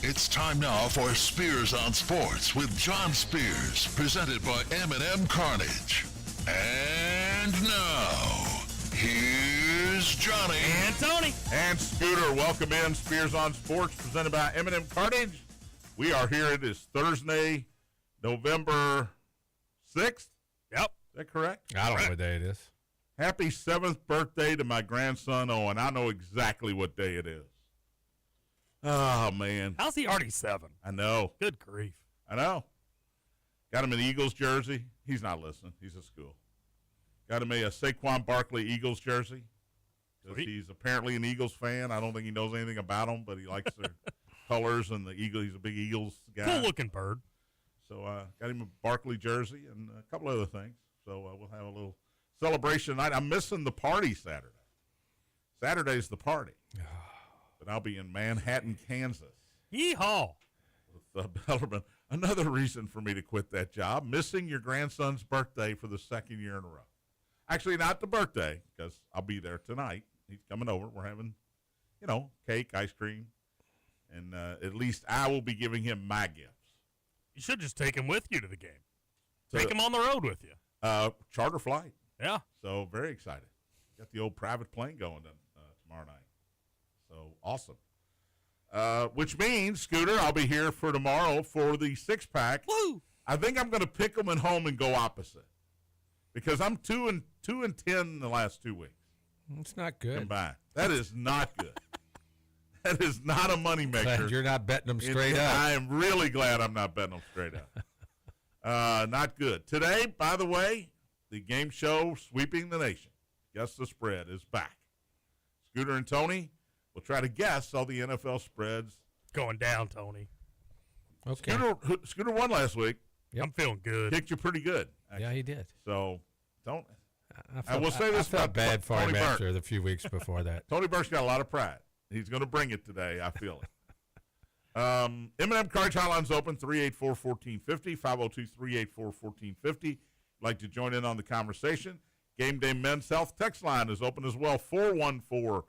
It's time now for Spears on Sports with John Spears, presented by M&M Carnage. And now, here's Johnny. And Tony. And Scooter. Welcome in. Spears on Sports, presented by M&M Carnage. We are here. It is Thursday, November 6th. Yep. Is that correct? I don't know what day it is. Happy 7th birthday to my grandson, Owen. I know exactly what day it is. Oh, man. How's he already 7? I know. Good grief. I know. Got him an Eagles jersey. He's not listening. He's at school. Got him a Saquon Barkley Eagles jersey. Because he's apparently an Eagles fan. I don't think he knows anything about them, but he likes their colors and the Eagle. He's a big Eagles guy. Cool-looking bird. So got him a Barkley jersey and a couple other things. So we'll have a little celebration tonight. I'm missing the party Saturday. Saturday's the party. But I'll be in Manhattan, Kansas. Yeehaw. With Bellerman. Another reason for me to quit that job, missing your grandson's birthday for the second year in a row. Actually, not the birthday, because I'll be there tonight. He's coming over. We're having, cake, ice cream. And at least I will be giving him my gifts. You should just take him with you to the game. Take him on the road with you. Charter flight. Yeah. So very excited. Got the old private plane going tomorrow night. So awesome. Which means, Scooter, I'll be here for tomorrow for the six-pack. Woo! I think I'm going to pick them at home and go opposite. Because I'm 2-10 in the last 2 weeks. It's not good. Combined. That is not good. That is not a moneymaker. Glad you're not betting them straight up. I am really glad I'm not betting them straight up. Not good. Today, by the way, the game show Sweeping the Nation. Guess the Spread is back. Scooter and Tony will try to guess all the NFL spreads. Going down, Tony. Okay. Scooter won last week. Yep. I'm feeling good. Kicked you pretty good. Actually. Yeah, he did. So, don't. I will say this I felt about bad for Tony him Burke. after the few weeks before that. Tony Burke's got a lot of pride. He's going to bring it today. I feel it. M&M Carnage Hotline's open, 384-1450, 502-384-1450. Like to join in on the conversation. Game Day Men's Health text line is open as well, 414-1450.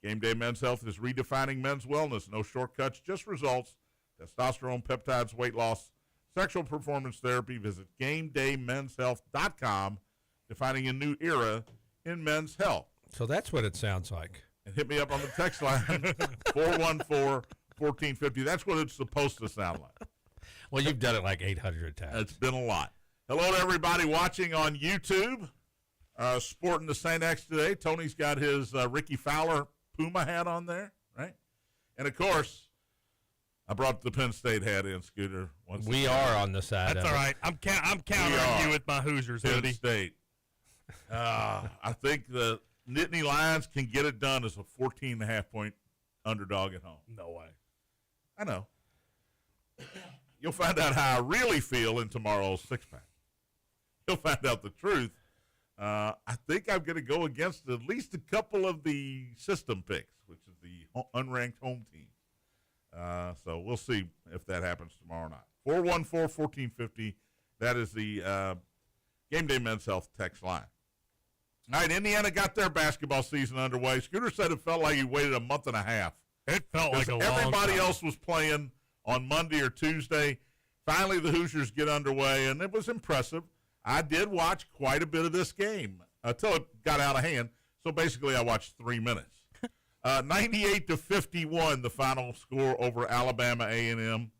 Game Day Men's Health is redefining men's wellness. No shortcuts, just results. Testosterone, peptides, weight loss, sexual performance therapy. Visit GameDayMen'sHealth.com, defining a new era in men's health. So that's what it sounds like. And hit me up on the text line, 414-1450. That's what it's supposed to sound like. Well, you've done it like 800 times. It's been a lot. Hello to everybody watching on YouTube. Sporting the St. X today. Tony's got his Ricky Fowler Puma hat on there, right? And, of course, I brought the Penn State hat in, Scooter. We are on the side That's of all it. right. I'm countering you with my Hoosiers Penn hoodie. State. I think the Nittany Lions can get it done as a 14.5-point underdog at home. No way. I know. You'll find out how I really feel in tomorrow's six-pack. You'll find out the truth. I think I'm going to go against at least a couple of the system picks, which is the unranked home team. So we'll see if that happens tomorrow night. 414-1450. That is the Game Day Men's Health text line. All right, Indiana got their basketball season underway. Scooter said it felt like he waited a month and a half. It felt like a long everybody time. else was playing on Monday or Tuesday. Finally, the Hoosiers get underway, and it was impressive. I did watch quite a bit of this game until it got out of hand. So basically, I watched 3 minutes. 98-51, the final score over Alabama A&M.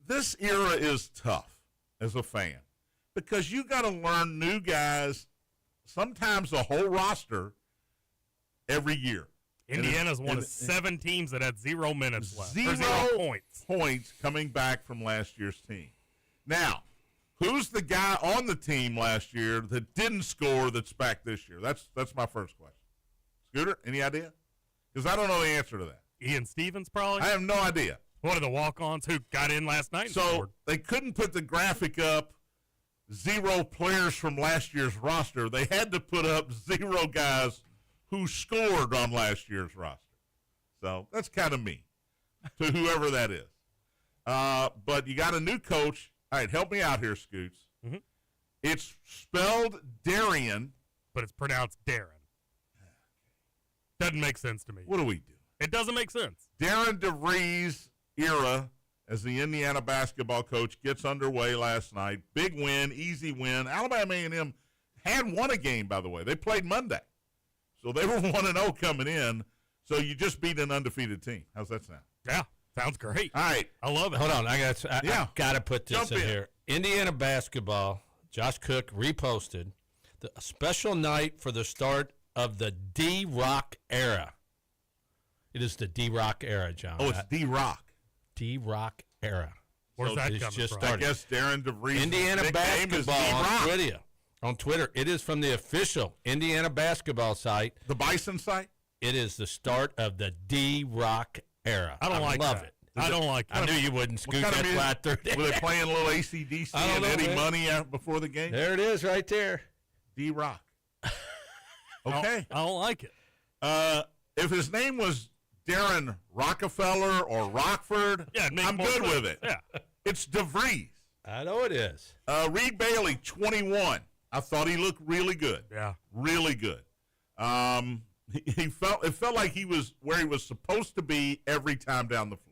This era is tough as a fan because you got to learn new guys, sometimes a whole roster, every year. Indiana's one of 7 teams that had 0 minutes left. Zero 0 points coming back from last year's team. Now, who's the guy on the team last year that didn't score that's back this year? That's my first question. Scooter, any idea? Because I don't know the answer to that. Ian Stevens, probably. I have no idea. One of the walk-ons who got in last night and So scored. they couldn't put the graphic up, 0 players from last year's roster. They had to put up 0 guys who scored on last year's roster. So that's kind of mean to whoever that is. But you got a new coach. All right, help me out here, Scoots. Mm-hmm. It's spelled Darian. But it's pronounced Darren. Doesn't make sense to me. What do we do? It doesn't make sense. Darren DeVries' era as the Indiana basketball coach gets underway last night. Big win, easy win. Alabama A&M had won a game, by the way. They played Monday. So they were 1-0 coming in. So you just beat an undefeated team. How's that sound? Yeah, sounds great. All right. I love it. Hold on, I got to put this Jump in in. here. Indiana basketball. Josh Cook reposted a special night for the start of the D-Rock era. It is the D-Rock era, John. Oh, it's D-Rock. D-Rock era. Where's So that it's coming just from? I started. guess Darren DeVries' Indiana nickname is basketball on D-Rock. Twitter. On Twitter, it is from the official Indiana basketball site. The Bison site? It is the start of the D-Rock era. I don't like love that. it. I don't like I that. knew you wouldn't What scoot kind of that music? flat through there. Were they playing a little AC/DC I don't and know, Eddie man. Money out before the game? There it is right there. D-Rock. I Okay. don't like it. If his name was Darren Rockefeller or Rockford, Yeah, it makes I'm more good sense. with it. Yeah. It's DeVries. I know it is. Reed Bailey, 21. I thought he looked really good. Yeah. Really good. It felt like he was where he was supposed to be every time down the floor.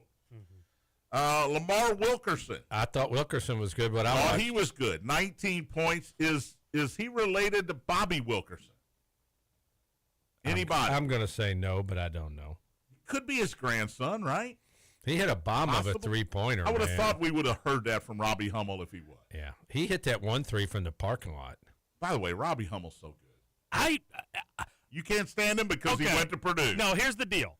Lamar Wilkerson. I thought Wilkerson was good, but I Oh, watched. he was good. 19 points. Is he related to Bobby Wilkerson? Anybody? I'm going to say no, but I don't know. Could be his grandson, right? He hit a bomb of Possible. a three-pointer. I would have man. thought we would have heard that from Robbie Hummel if he was. Yeah, he hit that 1-3 from the parking lot. By the way, Robbie Hummel's so good. I You can't stand him because he Okay. went to Purdue. no. Here's the deal.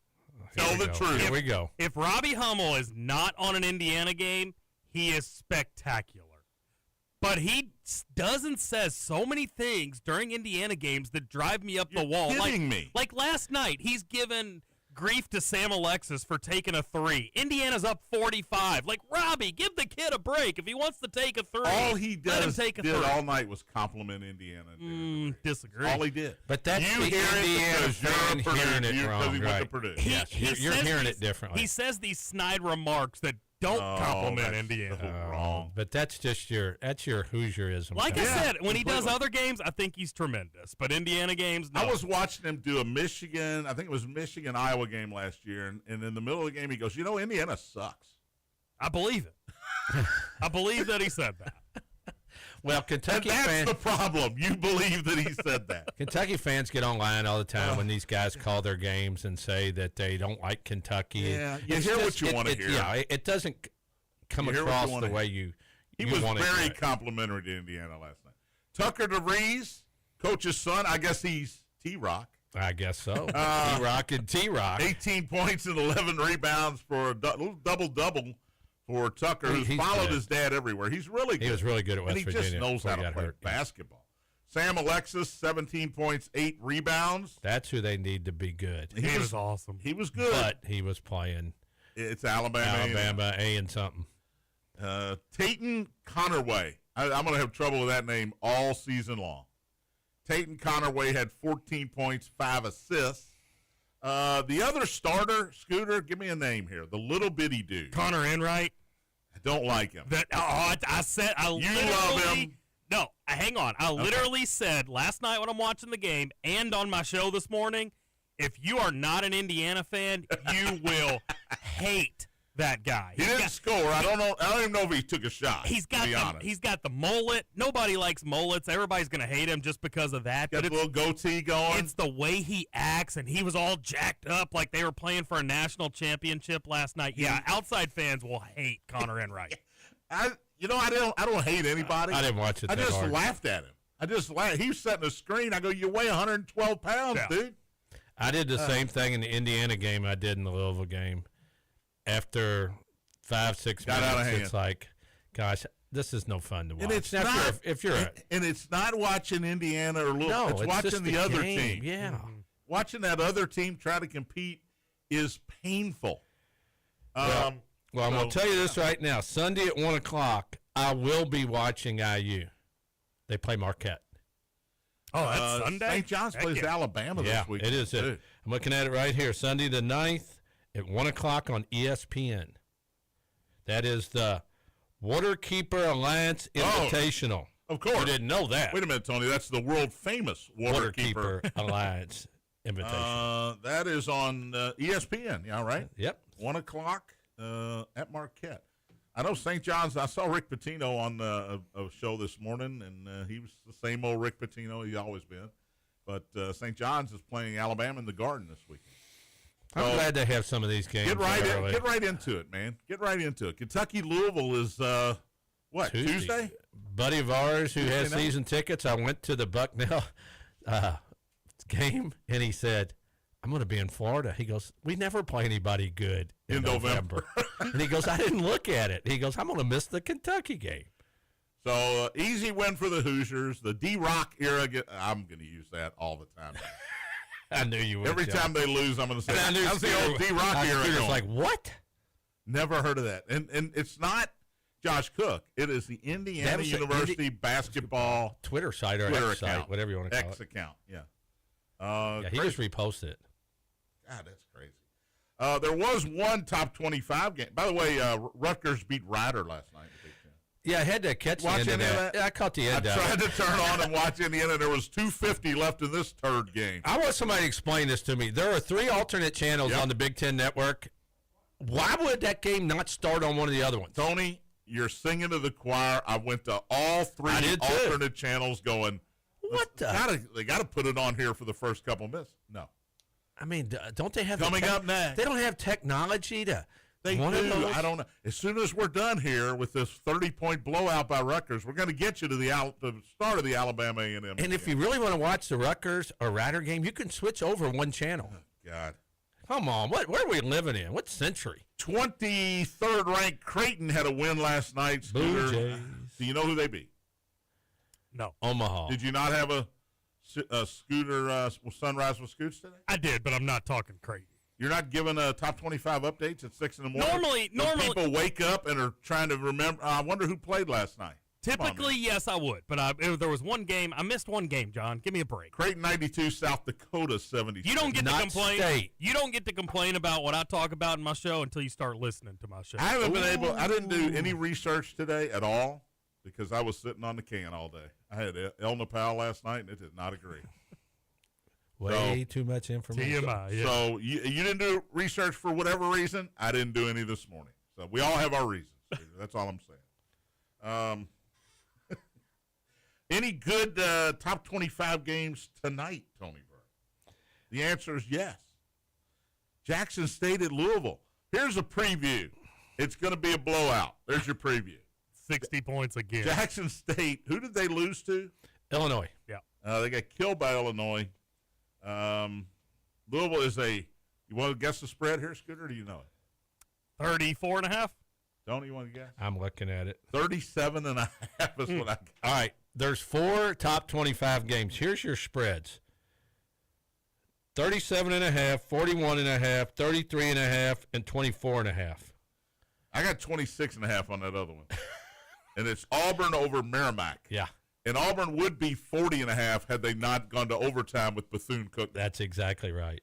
Tell Here we the go. truth. Here we go. If Robbie Hummel is not on an Indiana game, he is spectacular. But he does and says so many things during Indiana games that drive me up the You're wall. kidding me. Like last night, he's given grief to Sam Alexis for taking a three. Indiana's up 45. Like, Robbie, give the kid a break. If he wants to take a three, All he let him does take a did three. all night was compliment Indiana. Disagree. All he did. But that's You the hear it Indiana because you're fan a Purdue- hearing it because wrong, he went to right? Purdue. Yes, you're says hearing these- it differently. He says these snide remarks that don't compliment that's Indiana. so wrong. But that's just your Hoosierism. Like Yeah, I said, when he does completely. other games, I think he's tremendous. But Indiana games, no. I was watching him do a Michigan, I think it was Michigan-Iowa game last year, and in the middle of the game he goes, Indiana sucks. I believe it. I believe that he said that. well, And Kentucky that's fans. the problem. You believe that he said that. Kentucky fans get online all the time when these guys call their games and say that they don't like Kentucky. Yeah, you It's hear what just- you wanna it- hear. Yeah, it doesn't come You hear what you across wanna the way hear. you He was want very it. complimentary to Indiana last night. Tucker DeVries, coach's son, I guess he's T-Rock. I guess so. T-Rock and T-Rock. 18 points and 11 rebounds for a double-double for Tucker, who's He's followed good. his dad everywhere. He's really good. He was really good at West and he Virginia. just knows before how he to got play hurt. basketball. Sam Alexis, 17 points, 8 rebounds. That's who they need to be good. He was awesome. He was good. But he was playing It's Alabama. Alabama A and something. Tayton Connerway. I'm going to have trouble with that name all season long. Tayton Connerway had 14 points, 5 assists. The other starter, Scooter, give me a name here. The little bitty dude. Connor Enright. I don't like him. I said I You literally love him. No, hang on. I literally said last night when I'm watching the game and on my show this morning, if you are not an Indiana fan, you will hate that guy. He didn't score. I don't know. I don't even know if he took a shot. He's to got be honest. he's got the mullet. Nobody likes mullets. Everybody's gonna hate him just because of that. got But a little goatee going. it's the way he acts, and he was all jacked up like they were playing for a national championship last night. Yeah, outside fans will hate Connor Enright. I don't hate anybody. I didn't watch it I that just hard. laughed at him. I just laughed. He was setting a screen. I go, you weigh 112 pounds, Yeah. dude. I did the same thing in the Indiana game I did in the Louisville game. After 5-6 Got out of minutes, hand. it's like, gosh, this is no fun to watch. And it's Now, not. if you're a, and it's not watching Indiana or Louisville. no, it's just watching the other game. team. Yeah. Watching that other team try to compete is painful. Well, I'm going so- to tell you this right now. Sunday at 1 o'clock, I will be watching IU. They play Marquette. Oh, that's Sunday. St. John's Heck plays yeah. Alabama Yeah, this week. it is. too. I'm looking at it right here. Sunday the 9th at 1 o'clock on ESPN. That is the Waterkeeper Alliance Invitational. Of course. You didn't know that. Wait a minute, Tony. That's the world famous Waterkeeper. Waterkeeper Alliance. invitation? That is on ESPN. Yeah, right. Yep. 1 o'clock at Marquette. I know St. John's. I saw Rick Pitino on a show this morning, and he was the same old Rick Pitino he's always been. But St. John's is playing Alabama in the Garden this weekend. I'm glad they have some of these games. Get right into it, man. Get right into it. Kentucky Louisville is Tuesday? Buddy of ours who has night? season tickets. I went to the Bucknell game, and he said, "I'm going to be in Florida." He goes, "We never play anybody good in November." And he goes, "I didn't look at it." He goes, "I'm going to miss the Kentucky game." So easy win for the Hoosiers. The D-Rock era. I'm going to use that all the time. I knew you would. Every time they lose, I'm going to say, "How's the old D-Rock era going?" Like, what? Never heard of that. And it's not Josh Cook. It is the Indiana University basketball Twitter site or Twitter X site, account. whatever you want to call X it. account, yeah. Yeah, he just reposted it. God, that's crazy. There was one top 25 game. By the way, Rutgers beat Rider last night in the Big Ten. Yeah, I had to catch the end of that. Yeah, I caught the end of it. I tried to turn on and watch Indiana. There was 2:50 left in this third game. I want somebody to explain this to me. There are 3 alternate channels on the Big Ten Network. Why would that game not start on one of the other ones? Tony, you're singing to the choir. I went to all 3 alternate channels going, what the? They got to put it on here for the first couple minutes. No. I mean, don't they have coming up next? They don't have technology to. They do. I don't know. As soon as we're done here with this 30-point blowout by Rutgers, we're going to get you to the start of the Alabama A&M. And if you really want to watch the Rutgers or Rider game, you can switch over one channel. Oh, God. Come on. Where are we living in? What century? 23rd ranked Creighton had a win last night. Blue Jays. Do you know who they beat? No. Omaha. Did you not have a Scooter Sunrise with Scoots today? I did, but I'm not talking Creighton. You're not giving top 25 updates at 6 in the morning? Normally, people wake up and are trying to remember. I wonder who played last night. Typically, yes, I would. But if there was one game. I missed one game, John. Give me a break. Creighton 92, South Dakota 76. You don't get to complain. State. You don't get to complain about what I talk about in my show until you start listening to my show. I haven't been able. I didn't do any research today at all because I was sitting on the can all day. I had El Nepal last night, and it did not agree. Way too much information. TMI, yeah. So you didn't do research for whatever reason. I didn't do any this morning. So we all have our reasons. That's all I'm saying. Any good top 25 games tonight, Tony Burke? The answer is yes. Jackson State at Louisville. Here's a preview. It's going to be a blowout. There's your preview. 60 points again. Jackson State, who did they lose to? Illinois. Yeah. They got killed by Illinois. Louisville is you want to guess the spread here, Scooter, or do you know it? 34.5. Tony, you want to guess? I'm looking at it. 37.5 is what I got. All right. There's 4 top 25 games. Here's your spreads. 37.5, 41.5, 33.5, and 24.5. I got 26.5 on that other one. And it's Auburn over Merrimack. Yeah. And Auburn would be 40.5 had they not gone to overtime with Bethune-Cookman. That's exactly right.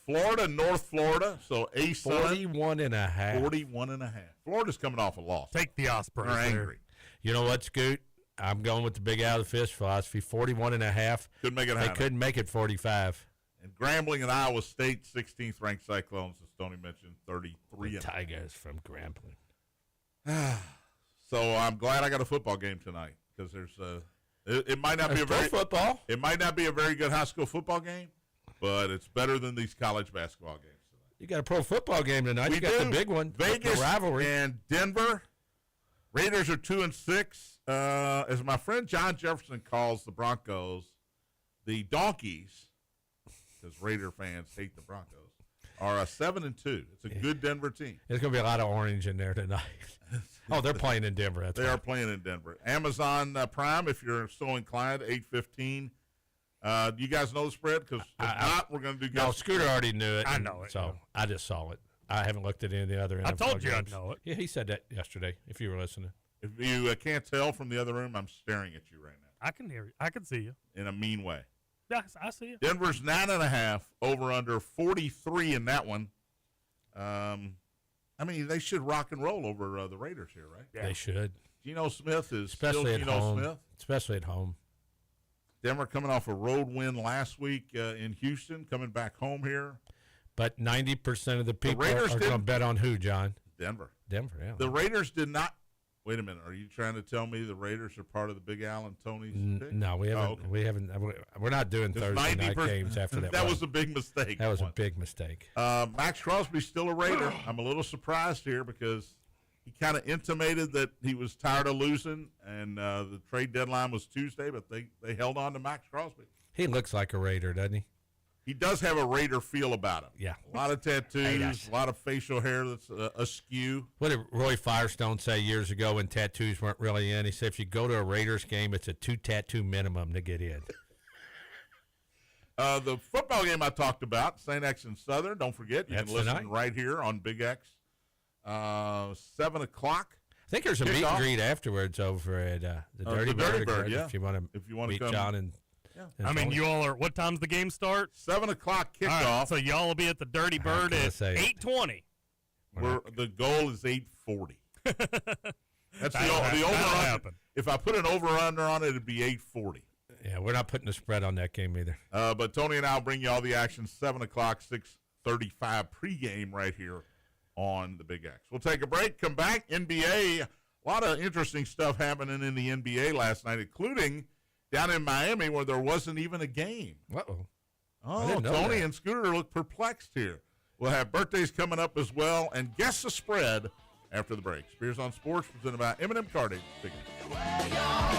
Florida, North Florida, so A-Sun. 41.5. 41.5. Florida's coming off a loss. Take the Ospreys. They're there. angry. You know what, Scoot? I'm going with the big out of the fish philosophy. 41.5. Couldn't make it They happen. couldn't make it 45. And Grambling and Iowa State, 16th ranked Cyclones, as Tony mentioned, 33. The Tigers from Grambling. So I'm glad I got a football game tonight because there's it might not be a very football. It might not be a very good high school football game, but it's better than these college basketball games tonight. You got a pro football game tonight. We You got do. the big one. Vegas the rivalry. and Denver. Raiders are 2-6. As my friend John Jefferson calls the Broncos, the Donkeys, because Raider fans hate the Broncos, are 7-2. It's a good Denver team. There's going to be a lot of orange in there tonight. Oh, they're playing in Denver. That's They right. are playing in Denver. Amazon Prime, if you're so inclined, 8:15. Do you guys know the spread? Because if not, we're going to do. No, Scooter already knew it. I know it, So yeah. I just saw it. I haven't looked at any of the other NFL I told you games. I'd know it. Yeah, he said that yesterday, if you were listening. If you can't tell from the other room, I'm staring at you right now I can hear you. I can see you. in a mean way. Yes, I see you. Denver's 9.5, over under 43 in that one. I mean, they should rock and roll over the Raiders here, right? Yeah. They should. Geno Smith is Especially still at Geno home. Smith. Especially at home. Denver coming off a road win last week in Houston, coming back home here. But 90% of the people Raiders are going to bet on who, John? Denver. Denver, yeah. The Raiders did not. Wait a minute. Are you trying to tell me the Raiders are part of the Big Al and Tony's pick? No, we haven't. Oh, okay. We haven't. We're not doing Thursday night games after that. That was a big mistake. That was a big mistake. Max Crosby's still a Raider. I'm a little surprised here because he kind of intimated that he was tired of losing, and the trade deadline was Tuesday, but they held on to Max Crosby. He looks like a Raider, doesn't he? He does have a Raider feel about him. Yeah. A lot of tattoos, a lot of facial hair that's askew. What did Roy Firestone say years ago when tattoos weren't really in? He said if you go to a Raiders game, it's a 2-tattoo minimum to get in. The football game I talked about, St. X and Southern, don't forget, you That's can listen tonight. right here on Big X. 7 o'clock. I think there's a meet and greet afterwards over at the Dirty Bird. Yeah. If you want to meet come. John and I mean, Tony. you all are. What time's the game start? 7 o'clock All right, kickoff. so y'all will be at the Dirty Bird at say it. 8:20. The goal is 8:40. That's the That'll over-under. happen. If I put an over-under on it, it'd be 8:40. Yeah, we're not putting a spread on that game either. But Tony and I will bring you all the action 7 o'clock, 6:35 pregame right here on the Big X. We'll take a break, come back. NBA, a lot of interesting stuff happening in the NBA last night, including down in Miami where there wasn't even a game. Uh-oh. Oh, didn't know Tony that. and Scooter look perplexed here. We'll have birthdays coming up as well, and guess the spread after the break. Spears on Sports presented by M&M Cartage. Big X.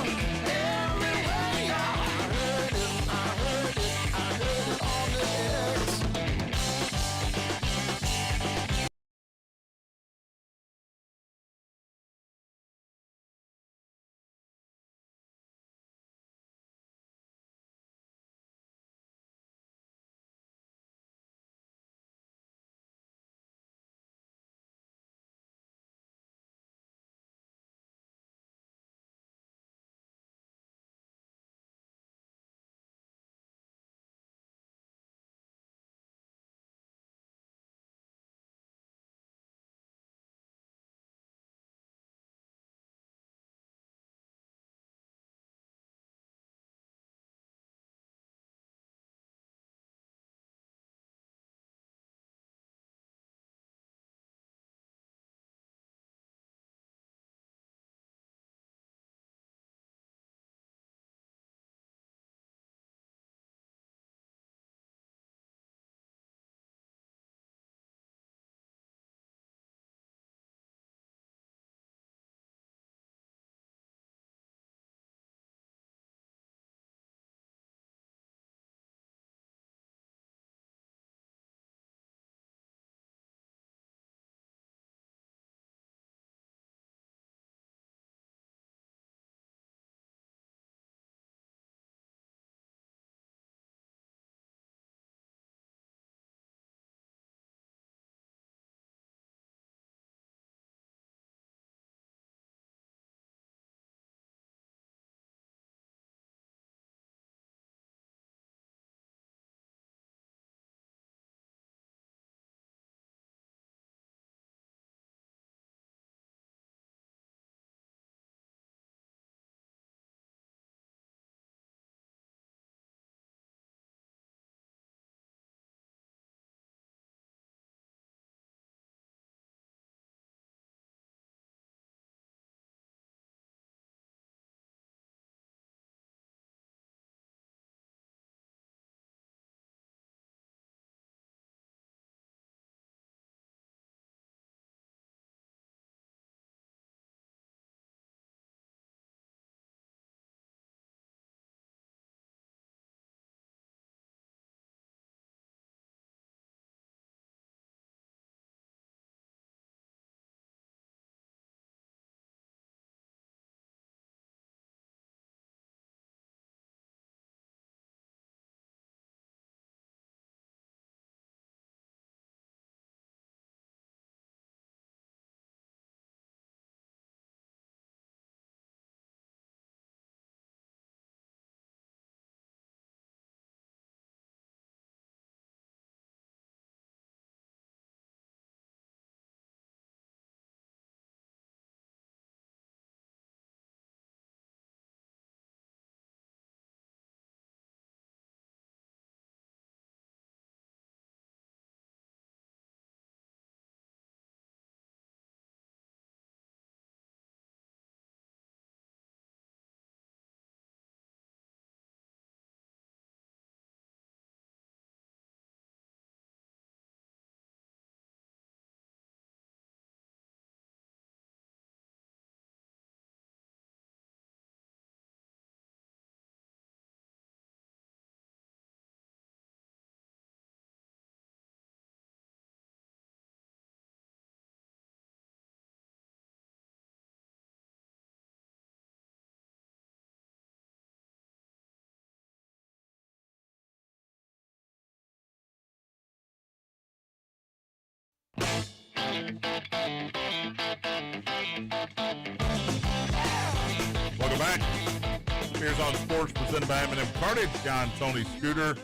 Spears on Sports, presented by M&M Carnage. John, Tony, Scooter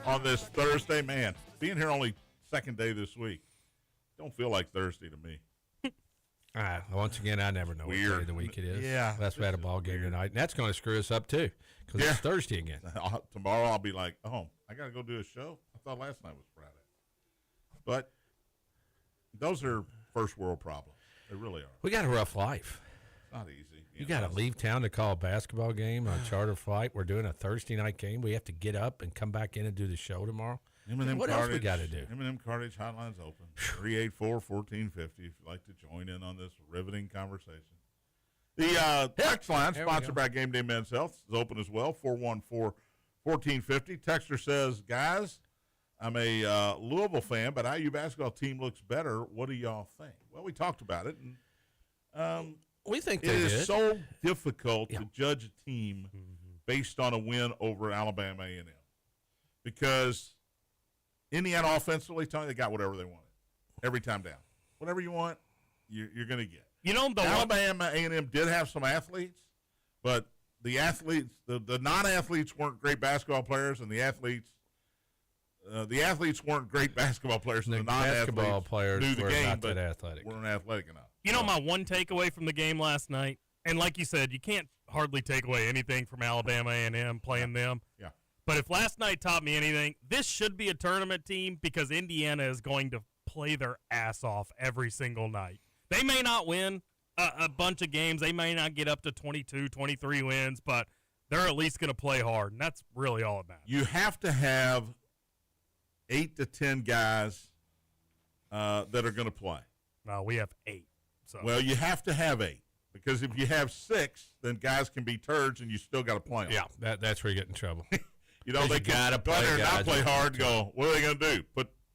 on this Thursday. Man, being here only second day this week, don't feel like Thursday to me. Once again, I never know what day of the week it is. Yeah. That's we had a ball game tonight, and that's going to screw us up, too, because it's Thursday again. Tomorrow I'll be like, oh, I got to go do a show? I thought last night was Friday. But those are first world problems. They really are. We got a rough life. It's not easy. You got to leave town to call a basketball game on a charter flight. We're doing a Thursday night game. We have to get up and come back in and do the show tomorrow. What else we got to do? M&M Cartage hotline's open. 384-1450 if you'd like to join in on this riveting conversation. The text line, sponsored by Gameday Men's Health, is open as well, 414-1450. Texter says, guys, I'm a Louisville fan, but IU basketball team looks better. What do y'all think? Well, we talked about it, and we think it is so difficult to judge a team based on a win over Alabama A&M because Indiana offensively, Tony, they got whatever they wanted every time down. Whatever you want, you're going to get. You know, Alabama A&M did have some athletes, but the athletes, the non-athletes weren't great basketball players, and the athletes weren't great basketball players. And the basketball players knew the were game, not but that athletic. Weren't athletic enough. You know, my one takeaway from the game last night, and like you said, you can't hardly take away anything from Alabama A&M playing them. Yeah. But if last night taught me anything, this should be a tournament team because Indiana is going to play their ass off every single night. They may not win a bunch of games. They may not get up to 22, 23 wins, but they're at least going to play hard, and that's really all it matters. You have to have 8 to 10 guys that are going to play. No, we have 8. So. Well, you have to have 8 because if you have 6, then guys can be turds and you still got to play them. Yeah, that's where you get in trouble. You know, they got to go out there and not play hard and go, what are they going to do?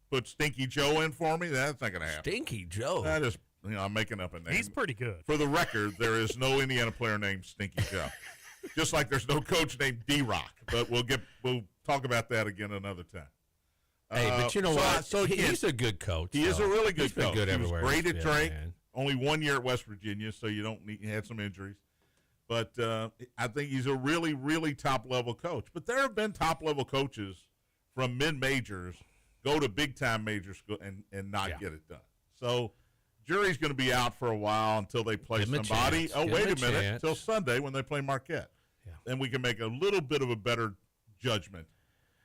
Put Stinky Joe in for me? That's not going to happen. Stinky Joe? That is, I'm making up a name. He's pretty good. For the record, there is no Indiana player named Stinky Joe. Just like there's no coach named D-Rock. But we'll talk about that again another time. Hey, but you know what? So he's a good coach. He is a really good coach. Good everywhere. He was great at Drake. Only 1 year at West Virginia, so you don't need. He had some injuries, but I think he's a really, really top level coach. But there have been top level coaches from mid majors go to big time major school and not get it done. So jury's going to be out for a while until they play somebody. Oh, wait a minute, until Sunday when they play Marquette. Yeah. Then we can make a little bit of a better judgment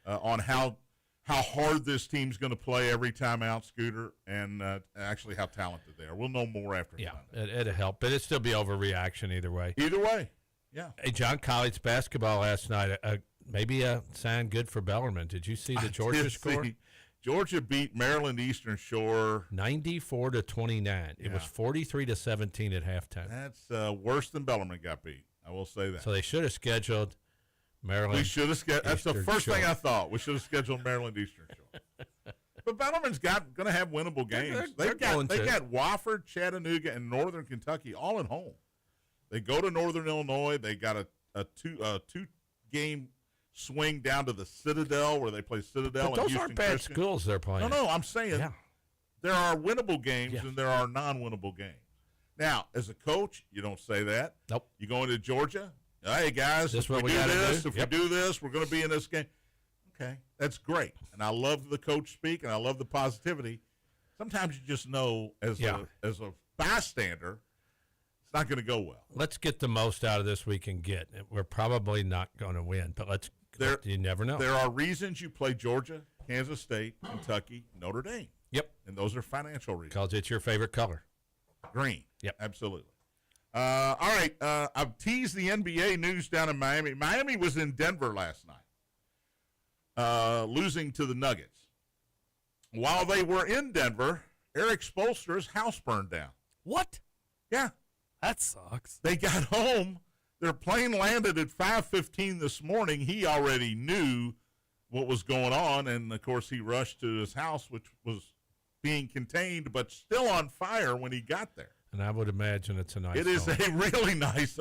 on how hard this team's going to play every time out, Scooter, and actually how talented they are. We'll know more after Sunday. It'll help, but it'll still be overreaction either way. Either way, yeah. Hey, John, college basketball last night, maybe a sign good for Bellarmine. Did you see the Georgia score? Georgia beat Maryland Eastern Shore 94-29. It was 43-17 at halftime. That's worse than Bellarmine got beat. I will say that. So they should have scheduled Maryland. We should have scheduled. That's the first thing I thought. We should have scheduled Maryland Eastern Shore. But Bellarmine's going to have winnable games. They got Wofford, Chattanooga, and Northern Kentucky all at home. They go to Northern Illinois. They got a two game swing down to the Citadel where they play Citadel. But those aren't bad schools they're playing. No, I'm saying there are winnable games and there are non-winnable games. Now, as a coach, you don't say that. Nope. You go into Georgia. Hey, guys, if we do this, we're going to be in this game. Okay, that's great. And I love the coach speak, and I love the positivity. Sometimes you just know as a bystander, it's not going to go well. Let's get the most out of this we can get. We're probably not going to win, but you never know. There are reasons you play Georgia, Kansas State, Kentucky, Notre Dame. Yep. And those are financial reasons. Because it's your favorite color. Green. Yep. Absolutely. All right, I've teased the NBA news down in Miami. Miami was in Denver last night, losing to the Nuggets. While they were in Denver, Eric Spoelstra's house burned down. What? Yeah. That sucks. They got home. Their plane landed at 5:15 this morning. He already knew what was going on, and, of course, he rushed to his house, which was being contained but still on fire when he got there. And I would imagine it's a nice It is a really nice.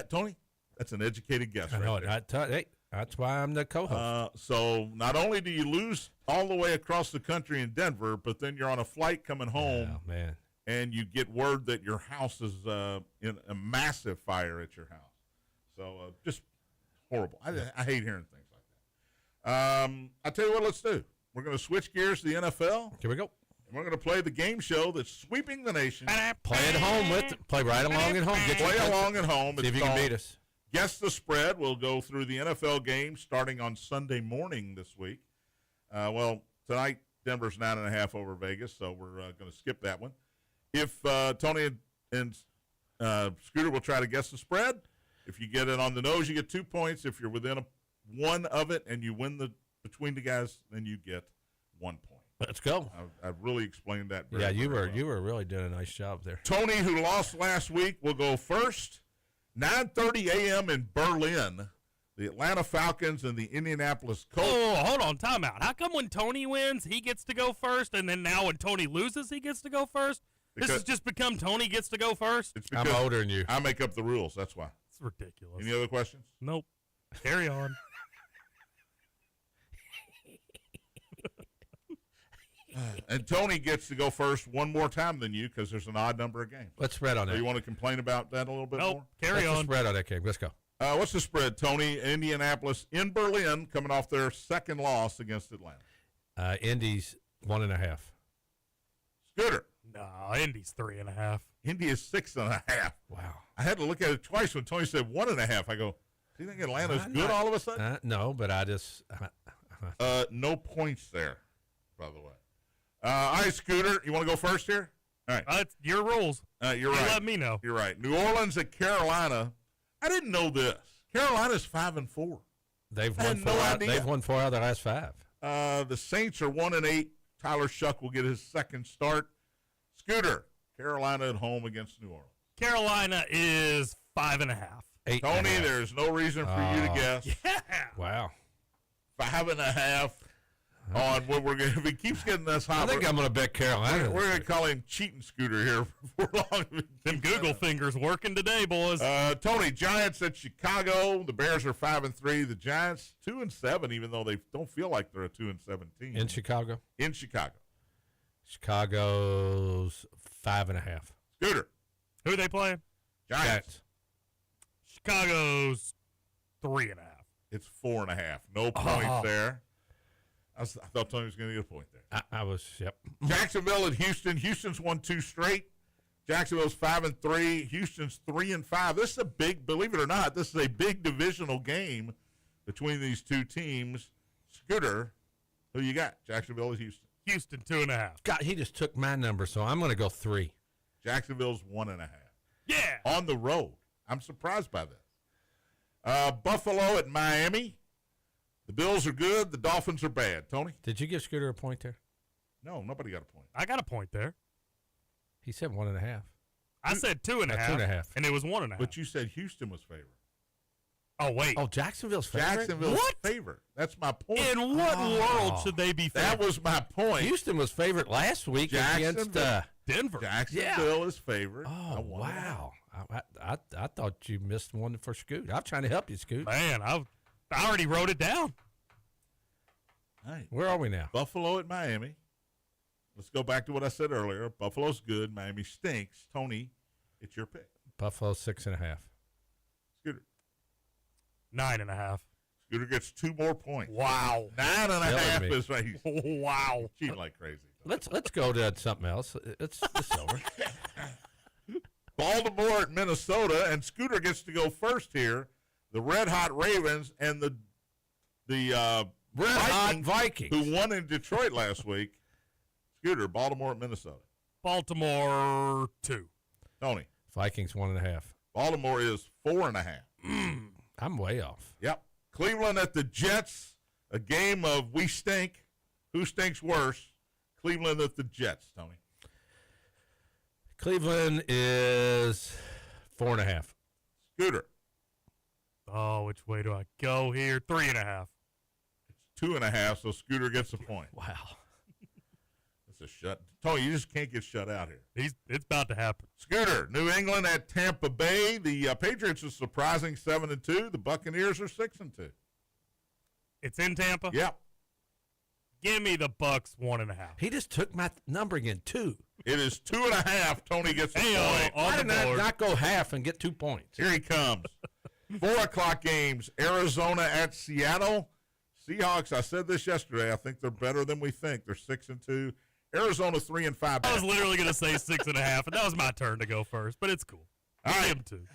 Tony, that's an educated guess. I know it. Hey, that's why I'm the co-host. So not only do you lose all the way across the country in Denver, but then you're on a flight coming home, man, and you get word that your house is in a massive fire at your house. So just horrible. I hate hearing things like that. I tell you what, let's do. We're going to switch gears to the NFL. Here we go. And we're going to play the game show that's sweeping the nation. Play at home play right along at home. Play along at home. See if you can beat us. Guess the spread. We'll go through the NFL games starting on Sunday morning this week. Tonight, Denver's 9.5 over Vegas, so we're going to skip that one. If Tony and Scooter will try to guess the spread, if you get it on the nose, you get 2 points. If you're within one of it and you win between the guys, then you get 1 point. Let's go. I've really explained that very, you very were well. you were really doing a nice job there. Tony, who lost last week, will go first. 9:30 a.m. in Berlin. The Atlanta Falcons and the Indianapolis Colts. Oh, hold on, timeout. How come when Tony wins, he gets to go first, and then now when Tony loses, he gets to go first? This has just become Tony gets to go first? It's I'm older than you. I make up the rules, that's why. It's ridiculous. Any other questions? Nope. Carry on. And Tony gets to go first one more time than you because there's an odd number of games. Let's spread on So that. you want to complain about that a little bit Nope. more? Carry What's the on. spread on that game? Let's go. What's the spread, Tony? Indianapolis in Berlin coming off their second loss against Atlanta. Indy's 1.5. Scooter. No, Indy's 3.5. Indy is 6.5. Wow. I had to look at it twice when Tony said 1.5. I go, do you think Atlanta's good all of a sudden? No, but I just No points there, by the way. All right, Scooter, you want to go first here? All right. It's your rules. You're You right. let me know. You're right. New Orleans at Carolina. I didn't know this. Carolina's 5-4. they've I won had no idea. They've won 4 out of their last 5. The Saints are 1-8. Tyler Shuck will get his second start. Scooter, Carolina at home against New Orleans. Carolina is 5.5. 8.5. Tony, there's no reason for you to guess. Yeah. Wow. 5.5 on what we're going to. If he keeps getting this high, I think I'm going to bet Carolina. we're going to call him Cheating Scooter here for long. Them Google fingers working today, boys. Tony, Giants at Chicago. The Bears are 5-3. The Giants 2-7, even though they don't feel like they're a 2-7 team. In Chicago? In Chicago. Chicago's 5.5. Scooter. Who are they playing? Giants. Chicago's 3.5. It's 4.5. No points there. I thought Tony was going to get a point there. I was, yep. Jacksonville at Houston. Houston's won 2 straight. Jacksonville's 5-3. Houston's 3-5. This is a big, believe it or not, this is a big divisional game between these two teams. Scooter, who you got? Jacksonville at Houston. Houston 2.5. God, he just took my number, so I'm going to go 3. Jacksonville's 1.5. Yeah. On the road. I'm surprised by this. Buffalo at Miami. The Bills are good. The Dolphins are bad. Tony? Did you give Scooter a point there? No, nobody got a point. I got a point there. He said 1.5. I said 2.5. 2.5. And it was 1.5. But you said Houston was favored. Oh, wait. Oh, Jacksonville's favorite? Jacksonville's What? favorite. That's my point. In what world should they be That favored? was my point. Houston was favorite last week against. Denver. Jacksonville is favored. I Oh, won that. wow. I thought you missed one for Scoot. I'm trying to help you, Scoot. Man, I already wrote it down. All right. Where are we now? Buffalo at Miami. Let's go back to what I said earlier. Buffalo's good. Miami stinks. Tony, it's your pick. Buffalo 6.5. Scooter. 9.5. Scooter gets 2 more points. Wow. 9.5 Killing me. is right. He's Wow. cheating like crazy. Let's go to something else. It's over. Baltimore at Minnesota, and Scooter gets to go first here. The Red Hot Ravens and the Red Hot Vikings. who won in Detroit last week. Scooter, Baltimore at Minnesota. Baltimore 2. Tony, Vikings 1.5. Baltimore is 4.5. I'm way off. Yep. Cleveland at the Jets, a game of we stink. Who stinks worse? Cleveland at the Jets, Tony. Cleveland is 4.5. Scooter, Oh, which way do I go here? 3.5. it's 2.5, so Scooter gets a point. Wow. That's a shut. Tony, you just can't get shut out here. It's about to happen. Scooter, New England at Tampa Bay. The Patriots are surprising 7-2. The Buccaneers are 6-2. It's in Tampa? Yep. Give me the Bucks 1.5. He just took my number again, 2. It is 2.5. Tony gets a Hey, point. on Why the did I board. not go half and get 2 points? Here he comes. 4 o'clock games, Arizona at Seattle. Seahawks, I said this yesterday, I think they're better than we think. They're 6-2. Arizona 3-5. I was literally going to say 6.5, and that was my turn to go first, but it's cool. All right. Him too.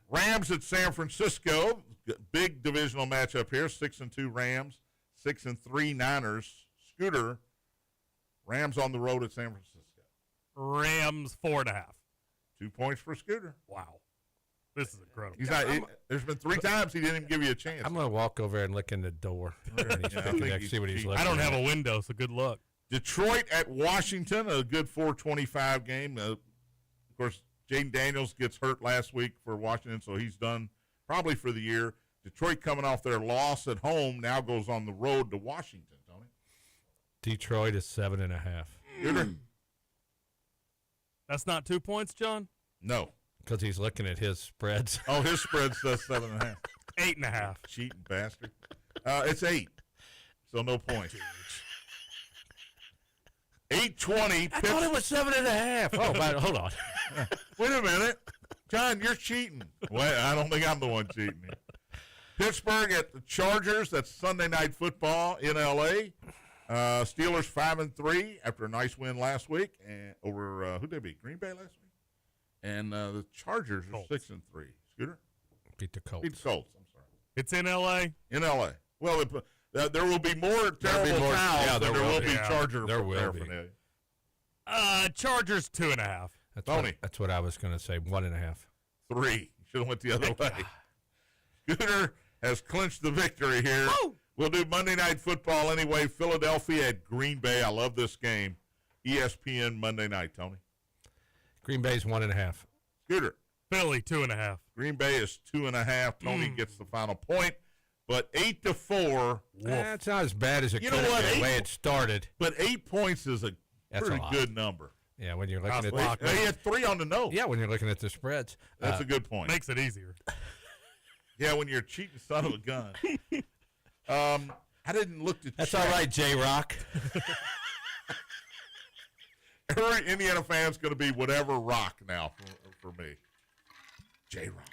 Rams at San Francisco. Big divisional matchup here. 6-2 Rams, 6-3 Niners. Scooter, Rams on the road at San Francisco. Rams 4.5. 2 points for Scooter. Wow. This is incredible. He's not, there's been 3 times he didn't even give you a chance. I'm going to walk over and look in the door. See what he's looking I don't at. have a window, so good luck. Detroit at Washington, a good 4:25 game. Of course, Jaden Daniels gets hurt last week for Washington, so he's done probably for the year. Detroit coming off their loss at home now goes on the road to Washington, Tony. Detroit is 7.5. That's not 2 points, John? No. Because he's looking at his spreads. Oh, his spread says 7.5. 8.5. Cheating bastard. It's 8, so no points. 8:20. I thought it was 7.5. Oh, but hold on. Wait a minute. John, you're cheating. Well, I don't think I'm the one cheating here. Pittsburgh at the Chargers. That's Sunday Night Football in L.A. Steelers 5-3 after a nice win last week and over who did they beat? Green Bay last week. And the Chargers are 6-3. Scooter Beat the Colts. beat the Colts. I'm sorry. It's in L.A.? In L.A. Well, there will be more terrible fouls than there will be Charger paraphernalia. Chargers 2.5. That's what I was going to say. 1.5. 3. You should have went the other way. Scooter has clinched the victory here. Woo! We'll do Monday Night Football anyway. Philadelphia at Green Bay. I love this game. ESPN Monday night, Tony. Green Bay's 1.5. Scooter. Philly 2.5. Green Bay is 2.5. Tony gets the final point. But 8-4. That's not as bad as it could have been the way it started. But 8 points is a pretty good number. Yeah, when you're looking at they had 3 on the nose. Yeah, when you're looking at the spreads. That's a good point. Makes it easier. Yeah, when you're a cheating son of a gun. I didn't look to That's check. all right, J-Rock. Every Indiana fan's going to be whatever rock now for me. J-Rock.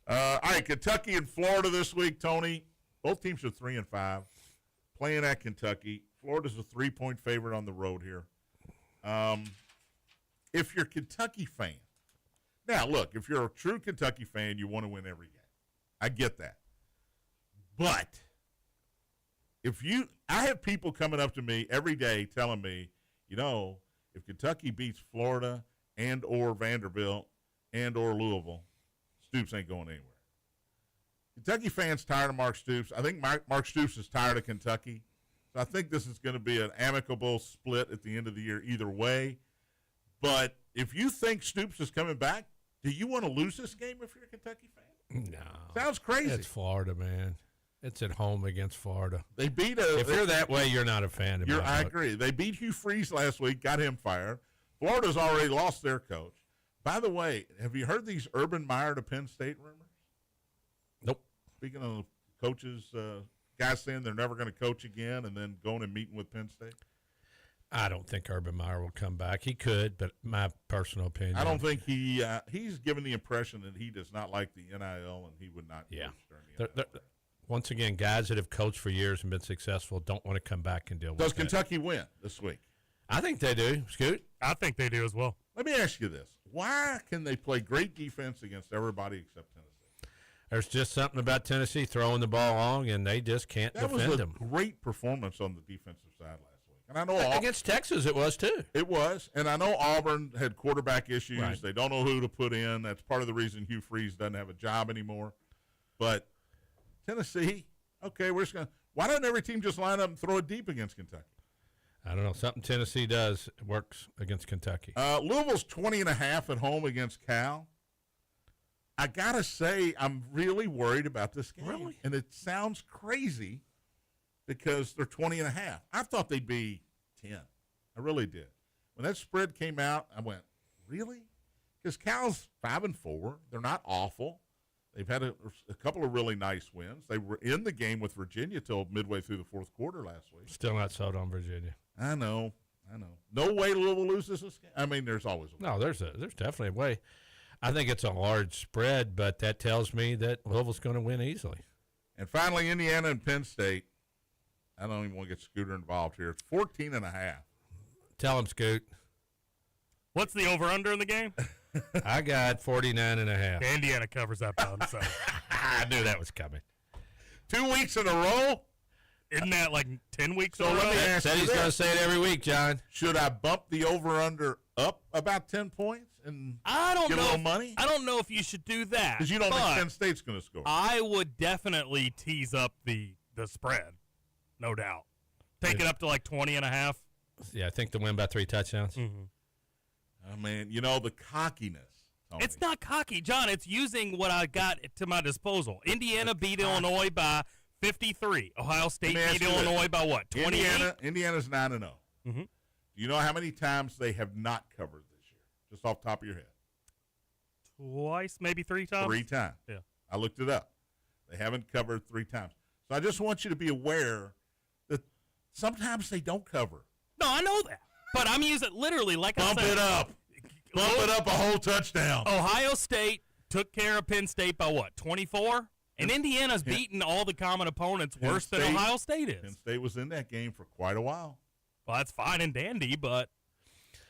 All right, Kentucky and Florida this week, Tony. Both teams are 3-5. Playing at Kentucky. Florida's a 3-point favorite on the road here. If you're a Kentucky fan, now look, if you're a true Kentucky fan, you want to win every game. I get that. But I have people coming up to me every day telling me, if Kentucky beats Florida and or Vanderbilt and or Louisville, Stoops ain't going anywhere. Kentucky fans tired of Mark Stoops. I think Mark Stoops is tired of Kentucky. So I think this is going to be an amicable split at the end of the year either way. But if you think Stoops is coming back, do you want to lose this game if you're a Kentucky fan? No. Sounds crazy. It's Florida, man. It's at home against Florida. They beat If you're that way, you're not a fan of I agree. They beat Hugh Freeze last week, got him fired. Florida's already lost their coach. By the way, have you heard these Urban Meyer to Penn State rumors? Nope. Speaking of coaches, guys saying they're never going to coach again and then going and meeting with Penn State? I don't think Urban Meyer will come back. He could, but my personal opinion. I don't think he's given the impression that he does not like the NIL and he would not coach during the NIL. Once again, guys that have coached for years and been successful don't want to come back and deal with it. Does Kentucky win this week? I think they do, Scoot. I think they do as well. Let me ask you this. Why can they play great defense against everybody except Tennessee? There's just something about Tennessee throwing the ball long, and they just can't defend them. That was a great performance on the defensive side last week. And I know against Texas it was too. It was. And I know Auburn had quarterback issues. Right. They don't know who to put in. That's part of the reason Hugh Freeze doesn't have a job anymore. But Tennessee, okay, we're just going to – why doesn't every team just line up and throw it deep against Kentucky? I don't know. Something Tennessee does works against Kentucky. Louisville's 20.5 at home against Cal. I got to say, I'm really worried about this game. Really? And it sounds crazy because they're 20.5. I thought they'd be 10. I really did. When that spread came out, I went, really? Because Cal's 5-4. They're not awful. They've had a couple of really nice wins. They were in the game with Virginia till midway through the fourth quarter last week. Still not sold on Virginia. I know. No way Louisville loses this game. I mean, there's always a way. No, there's definitely a way. I think it's a large spread, but that tells me that Louisville's going to win easily. And finally, Indiana and Penn State. I don't even want to get Scooter involved here. It's 14.5. Tell him, Scoot. What's the over-under in the game? I got 49.5. Indiana covers that by themselves. I knew that was coming. 2 weeks in a row? Isn't that like 10 weeks So in a let row? me ask Said you he's this. going to say it every week, John. Should I bump the over-under up about 10 points and I don't get know. a little money? I don't know if you should do that. Because you don't think but Penn State's going to score. I would definitely tease up the spread, no doubt. Take it up to like 20.5. Yeah, I think the win by 3 touchdowns. I mean, the cockiness. Tony. It's not cocky, John. It's using what I got to my disposal. Indiana beat Illinois by 53. Ohio State Let me beat ask you this. Illinois by what? 28. Indiana's 9-0. Mhm. Do you know how many times they have not covered this year? Just off the top of your head. Twice, maybe 3 times. 3 times. Yeah. I looked it up. They haven't covered 3 times. So I just want you to be aware that sometimes they don't cover. No, I know that. But I'm using literally like Bump I said. it up. Bump it up a whole touchdown. Ohio State took care of Penn State by what? 24? And Indiana's beaten all the common opponents worse than Ohio State Penn is. State was in that game for quite a while. Well, that's fine and dandy, but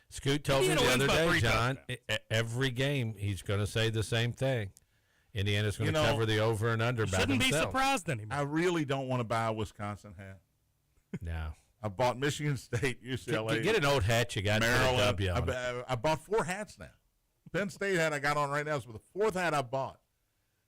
Scoot told me Indiana the wins other by day, 3 John, touchdowns. every game he's going to say the same thing. Indiana's going to cover the over and under by shouldn't be themselves. surprised anymore. I really don't want to buy a Wisconsin hat. No. I bought Michigan State, UCLA, Get an old hat you got Maryland. W on it. I bought 4 hats now. Penn State hat I got on right now is the 4th hat I bought.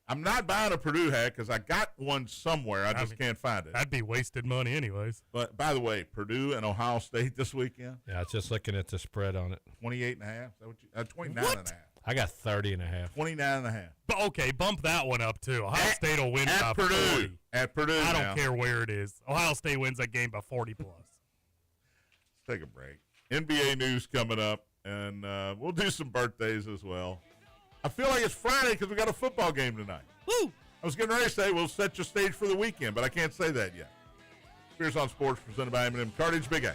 I'm not buying a Purdue hat because I got one somewhere. I just can't find it. That'd be wasted money anyways. But by the way, Purdue and Ohio State this weekend, Yeah, I was just looking at the spread on it. 28.5. Is that what you? 29.5. I got 30.5. 29.5. But okay, bump that one up too. Ohio State will win by At Purdue. 40. At Purdue. I now. don't care where it is. Ohio State wins that game by 40 plus. Let's take a break. NBA news coming up, and we'll do some birthdays as well. I feel like it's Friday because we got a football game tonight. Woo! I was getting ready to say we'll set your stage for the weekend, but I can't say that yet. Spears on Sports presented by M&M Cartage. Big A.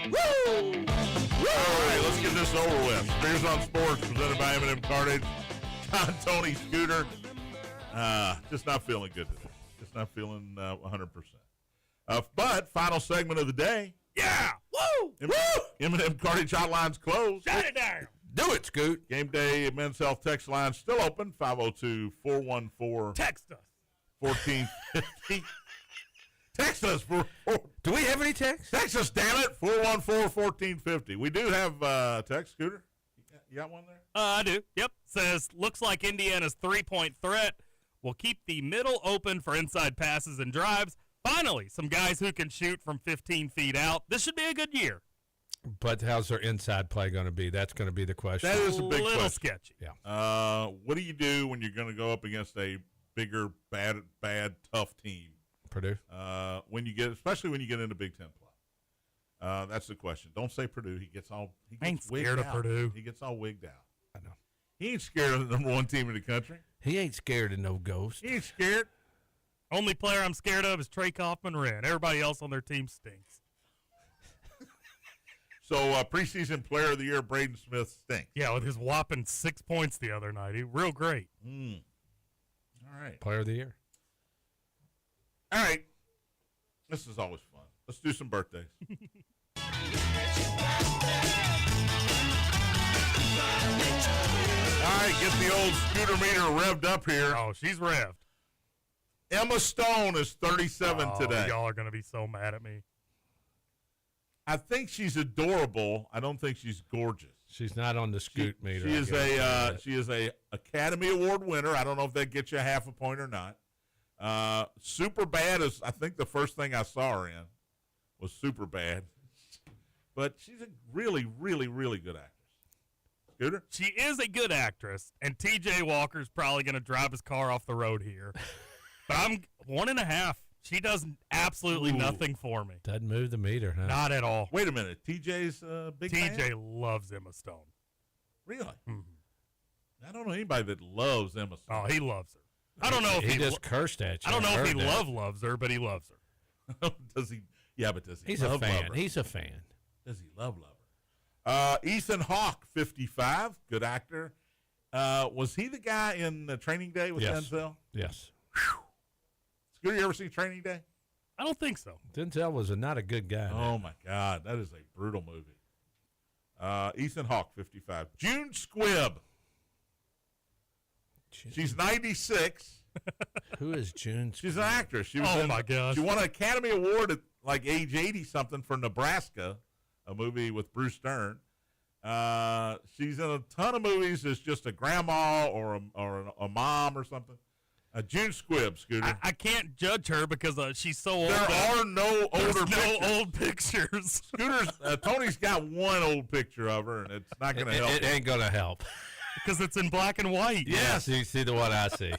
Woo! All right, let's get this over with. Spears on Sports, presented by M&M Cartage. John, Tony, Scooter. Just not feeling good today. Just not feeling 100%. But final segment of the day. Yeah! Woo! M&M Cartage hotline's closed. Shut it down! Do it, Scoot. Game Day Men's Health text line still open. 502-414. Text us. 1450. Text us for Do we have any text? text us, damn it. 414-1450. We do have text, Scooter. You got one there? I do. Yep. Says, looks like Indiana's 3-point threat will keep the middle open for inside passes and drives. Finally, some guys who can shoot from 15 feet out. This should be a good year. But how's their inside play going to be? That's going to be the question. That is a big little question. sketchy. Yeah. What do you do when you're going to go up against a bigger, bad, tough team? Purdue. Especially when you get into Big Ten play. That's the question. Don't say Purdue. He gets ain't wigged scared of out. Purdue. He gets all wigged out. I know. He ain't scared of the number one team in the country. He ain't scared of no ghost. He ain't scared. Only player I'm scared of is Trey Kaufman-Wren. Everybody else on their team stinks. So preseason player of the year, Braden Smith stinks. Yeah, with his whopping 6 points the other night. He real great. All right. Player of the year. All right. This is always fun. Let's do some birthdays. All right, get the old Scooter meter revved up here. Oh, she's revved. Emma Stone is 37 today. Y'all are going to be so mad at me. I think she's adorable. I don't think she's gorgeous. She's not on the Scoot meter. She is a Academy Award winner. I don't know if that gets you half a point or not. Super Bad is, I think, the first thing I saw her in was Super Bad. But she's a really, really, really good actress. Scooter? She is a good actress, and T.J. Walker's probably going to drive his car off the road here. But I'm 1.5. She does absolutely nothing for me. Doesn't move the meter, huh? Not at all. Wait a minute. TJ's a big fan? TJ loves Emma Stone. Really? Mm-hmm. I don't know anybody that loves Emma Stone. Oh, he loves her. I don't know if he just cursed at you. I don't know if he loves her, but he loves her. Does he? Yeah, but does he He's love a fan. her? He's a fan. Does he love her? Ethan Hawke, 55, good actor. Was he the guy in Training Day with Denzel? Yes. Scooter, you ever see Training Day? I don't think so. Denzel was not a good guy. Oh, my God. That is a brutal movie. Ethan Hawke, 55. June Squibb. She's 96. Who is June? She's an actress. She was my gosh. She won an Academy Award at like age 80-something for Nebraska, a movie with Bruce Stern. She's in a ton of movies as just a grandma or a mom or something. June Squibb, Scooter. I can't judge her because she's so old. There are no older pictures. no old pictures. Scooter's, Tony's got one old picture of her, and it's not going to help. It ain't going to help. Because it's in black and white. Yes, you see the one I see.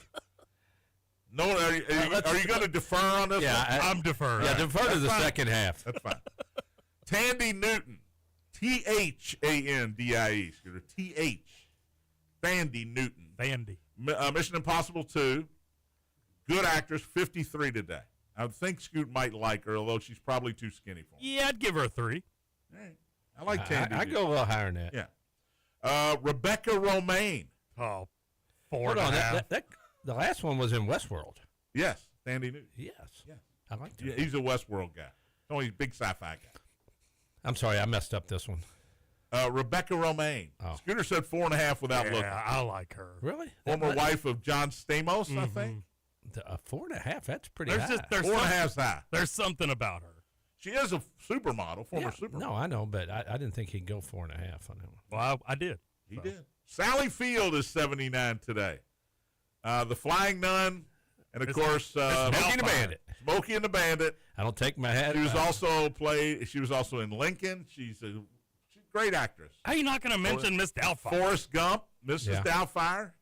No, are you going to defer on this one? I'm deferring. Yeah, defer to the second half. That's fine. Tandy Newton. Thandie, Scooter. T-H. Tandy Newton. Vandy. Mission Impossible 2. Good actress, 53 today. I would think Scoot might like her, although she's probably too skinny for him. Yeah, I'd give her a 3. All right. I like Tandy. I go a little higher than that. Yeah. Rebecca Romaine. Oh, Hold 4.5. on. The last one was in Westworld. Yes, Tandy Newton. Yes. Yeah. I like that. Yeah, he's a Westworld guy. Oh, he's a big sci-fi guy. I'm sorry, I messed up this one. Rebecca Romaine. Oh. Scooter said 4.5 without looking. Yeah, I like her. Really? Former wife of John Stamos, I Mm-hmm. think. 4.5. That's pretty There's high. just there's 4.5's high. there's something about her. She is a supermodel, former Yeah, supermodel. No, I know, but I didn't think he'd go 4.5 on that one. Well, I did. He did. Sally Field is 79 today. The Flying Nun, and of course, Smokey and the Bandit. Smokey and the Bandit. I don't take my hat. She was also in Lincoln. She's a great actress. How are you not going to mention Miss Doubtfire? Forrest Gump, Mrs. Doubtfire.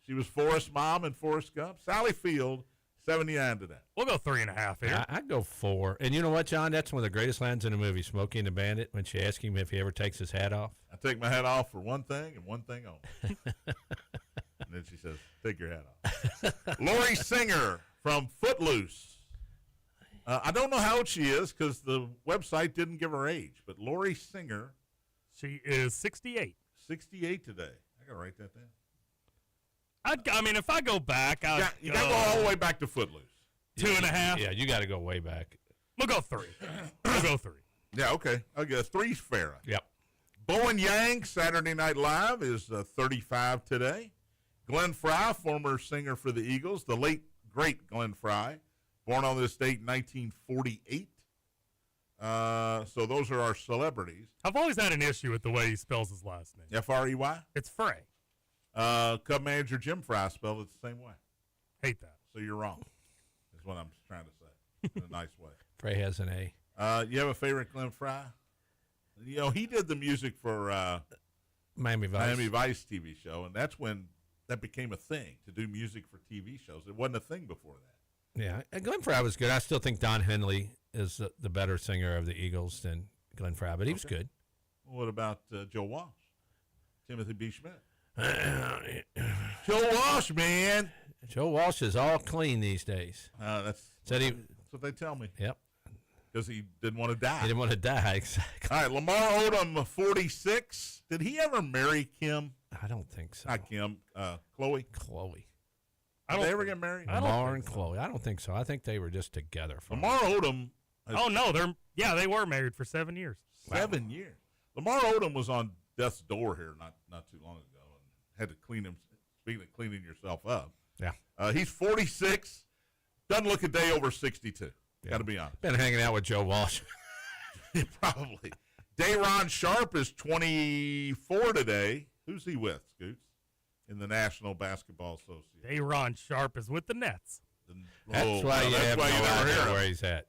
She was Forrest's mom in Forrest Gump. Sally Field, 79 today. We'll go 3.5 here. I go 4. And you know what, John? That's one of the greatest lines in the movie, Smokey and the Bandit, when she asks him if he ever takes his hat off. I take my hat off for one thing and one thing only. And then she says, take your hat off. Lori Singer from Footloose. I don't know how old she is because the website didn't give her age, but Lori Singer. She is 68. 68 today. I got to write that down. I mean, if I go back, you got to go all the way back to Footloose. 2.5. Yeah, you got to go way back. We'll go 3. We'll go 3. Yeah, okay. I guess 3's fair. Yep. Bowen Yang, Saturday Night Live, is 35 today. Glenn Fry, former singer for the Eagles, the late, great Glenn Fry, born on this date in 1948. So those are our celebrities. I've always had an issue with the way he spells his last name. F-R-E-Y? It's Frey. Cub manager Jim Fry spelled it the same way. Hate that. So you're wrong, is what I'm trying to say in a nice way. Frey has an A. You have a favorite Glenn Fry? You know, he did the music for Miami Vice TV show, and that's when that became a thing, to do music for TV shows. It wasn't a thing before that. Yeah, and Glenn Fry was good. I still think Don Henley is the better singer of the Eagles than Glenn Fry, but he was good. Well, what about Joe Walsh? Timothy B. Schmidt? Joe Walsh, man. Joe Walsh is all clean these days. That's what they tell me. Yep. Because he didn't want to die. He didn't want to die, exactly. All right, Lamar Odom, 46. Did he ever marry Kim? I don't think so. Not Kim. Chloe. Chloe. Did they ever get married? Lamar and Chloe. I don't think so. I think they were just together. Lamar Odom. Oh, no. They were married for 7 years. 7 years. Lamar Odom was on death's door here not too long ago and had to clean him. Speaking of cleaning yourself up. Yeah. He's 46. Doesn't look a day over 62. Yeah. Got to be honest. Been hanging out with Joe Walsh. Probably. Dayron Sharp is 24 today. Who's he with, Scoots? In the National Basketball Association. Dayron Sharp is with the Nets. That's why you never hear where he's at.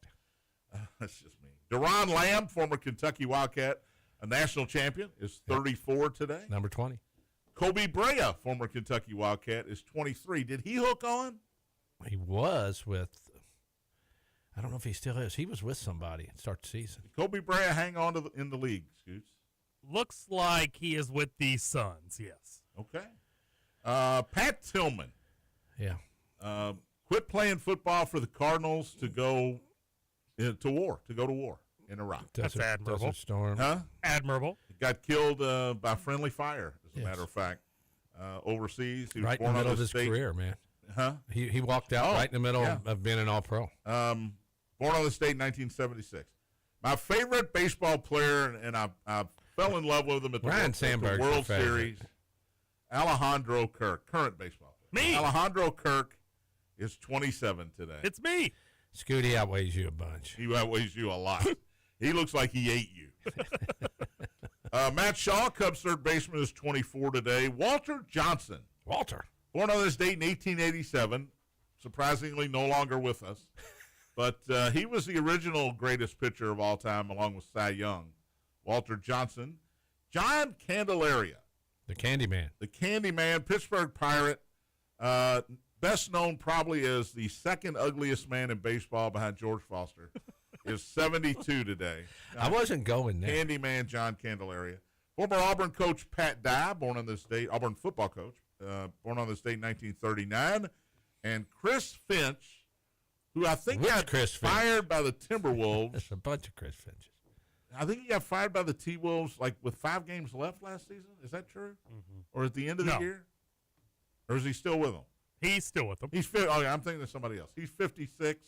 That's just me. Deron Lamb, former Kentucky Wildcat, a national champion, is 34 today. Number 20. Kobe Brea, former Kentucky Wildcat, is 23. Did he hook on? He was with, I don't know if he still is. He was with somebody at start the season. Did Kobe Brea hang on in the league, Scoots? Looks like he is with the Suns, yes. Okay. Pat Tillman. Yeah. Quit playing football for the Cardinals to go to war in Iraq. That's admirable. Desert Storm. Huh? Admirable. He got killed by friendly fire, as a matter of fact, overseas. He was Right in born the middle on of his state. Career, man. Huh? He walked out right in the middle of being an All-Pro. Born on the state in 1976. My favorite baseball player, and I fell in love with him at the World Series, Alejandro Kirk, current baseball player. Me. Alejandro Kirk is 27 today. It's me. Scooty outweighs you a bunch. He outweighs you a lot. He looks like he ate you. Matt Shaw, Cubs third baseman, is 24 today. Walter Johnson. Walter. Born on this date in 1887. Surprisingly, no longer with us. But he was the original greatest pitcher of all time, along with Cy Young. Walter Johnson. John Candelaria. The Candyman. The Candyman, Pittsburgh Pirate. Best known probably as the second ugliest man in baseball behind George Foster. Is 72 today. I wasn't going there. Candyman John Candelaria. Former Auburn coach Pat Dye, born on this date, Auburn football coach, born on this date in 1939. And Chris Finch, who I think got fired by the Timberwolves. There's a bunch of Chris Finches. I think he got fired by the T-Wolves like with 5 games left last season. Is that true? Mm-hmm. Or at the end of the year? Or is he still with them? He's still with them. I'm thinking of somebody else. He's 56.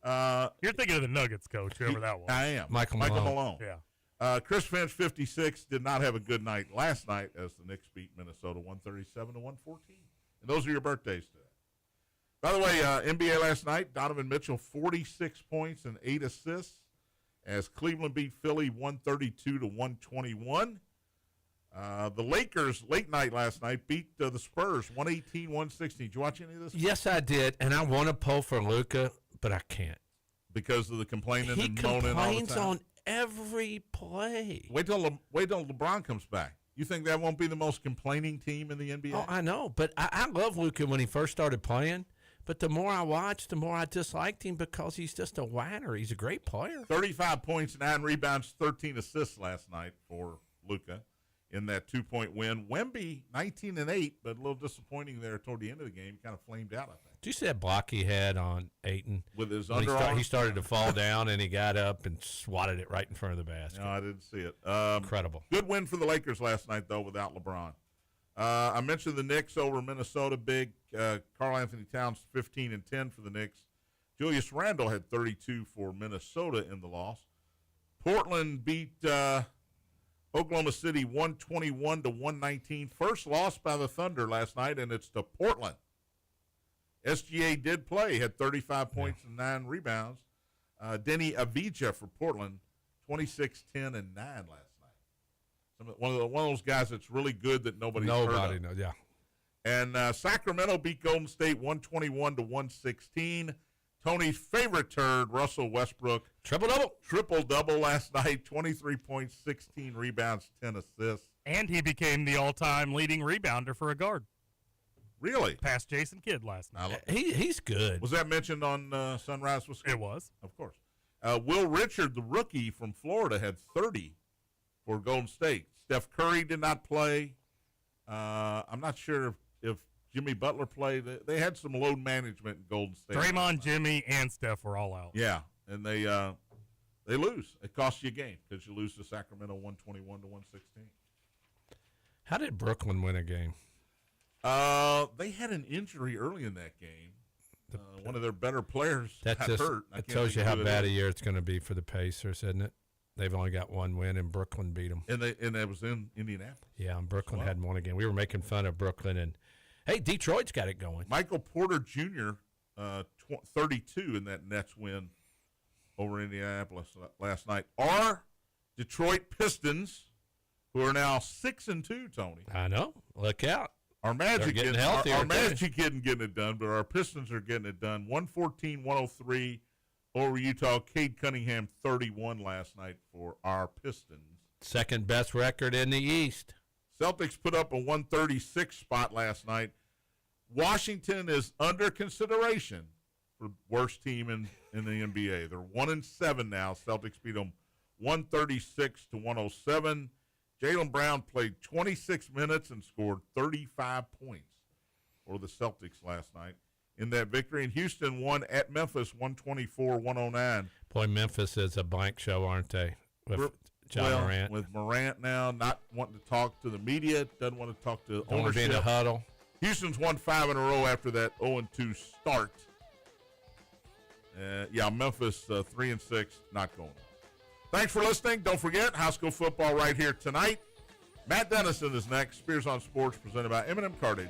You're thinking of the Nuggets coach, whoever that was. I am. Michael Malone. Yeah. Chris Finch, 56, did not have a good night last night as the Knicks beat Minnesota 137 to 114. And those are your birthdays today. By the way, NBA last night, Donovan Mitchell, 46 points and 8 assists as Cleveland beat Philly 132 to 121. The Lakers, late night last night, beat the Spurs 118-116. Did you watch any of this? Yes, I did, and I want to pull for Luka, but I can't. Because of the complaining and moaning all the time? He complains on every play. Wait till LeBron comes back. You think that won't be the most complaining team in the NBA? Oh, I know, but I love Luka when he first started playing. But the more I watched, the more I disliked him because he's just a whiner. He's a great player. 35 points, 9 rebounds, 13 assists last night for Luka in that 2-point win. Wemby, 19-8, but a little disappointing there toward the end of the game. Kind of flamed out, I think. Did you see that block he had on Ayton? With his When underarm? he started to fall down, and he got up and swatted it right in front of the basket. No, I didn't see it. Incredible. Good win for the Lakers last night, though, without LeBron. I mentioned the Knicks over Minnesota. Big. Karl Anthony Towns, 15 and 10 for the Knicks. Julius Randle had 32 for Minnesota in the loss. Portland beat Oklahoma City 121-119. First loss by the Thunder last night, and it's to Portland. SGA did play, had 35 points and 9 rebounds. Denny Avdija for Portland, 26, 10, and 9 last night. One of those guys that's really good that nobody knows. Yeah. And Sacramento beat Golden State 121-116. Tony's favorite turd, Russell Westbrook. Triple-double last night, 23 points, 16 rebounds, 10 assists. And he became the all-time leading rebounder for a guard. Really? Past Jason Kidd last night. He's good. Was that mentioned on Sunrise, Wisconsin? It was. Of course. Will Richard, the rookie from Florida, had 30 for Golden State. Steph Curry did not play. I'm not sure if Jimmy Butler played. They had some load management in Golden State. Draymond, Jimmy, and Steph were all out. Yeah, and they lose. It costs you a game because you lose to Sacramento 121-116. How did Brooklyn win a game? They had an injury early in that game. One of their better players got hurt. That tells you how bad a year it's going to be for the Pacers, isn't it? They've only got one win, and Brooklyn beat them. And it was in Indianapolis. Yeah, and Brooklyn hadn't won again. We were making fun of Brooklyn, and hey, Detroit's got it going. Michael Porter Jr., 32 in that Nets win over Indianapolis last night. Our Detroit Pistons, who are now 6-2, Tony. I know. Look out. Our Magic getting healthier. Our Magic isn't getting it done, but our Pistons are getting it done. 114-103 over Utah. Cade Cunningham, 31 last night for our Pistons. Second best record in the East. Celtics put up a 136 spot last night. Washington is under consideration for worst team in the NBA. They're 1-7 now. Celtics beat them 136-107. Jaylen Brown played 26 minutes and scored 35 points for the Celtics last night in that victory. And Houston won at Memphis 124-109. Boy, Memphis is a blank show, aren't they? With John Morant. With Morant now not wanting to talk to the media, doesn't want to talk to ownership. Don't be in a huddle. Houston's won 5 in a row after that 0-2 start. Memphis 3-6, not going. Thanks for listening. Don't forget, high school football right here tonight. Matt Dennison is next. Spears on Sports, presented by M&M Cartage.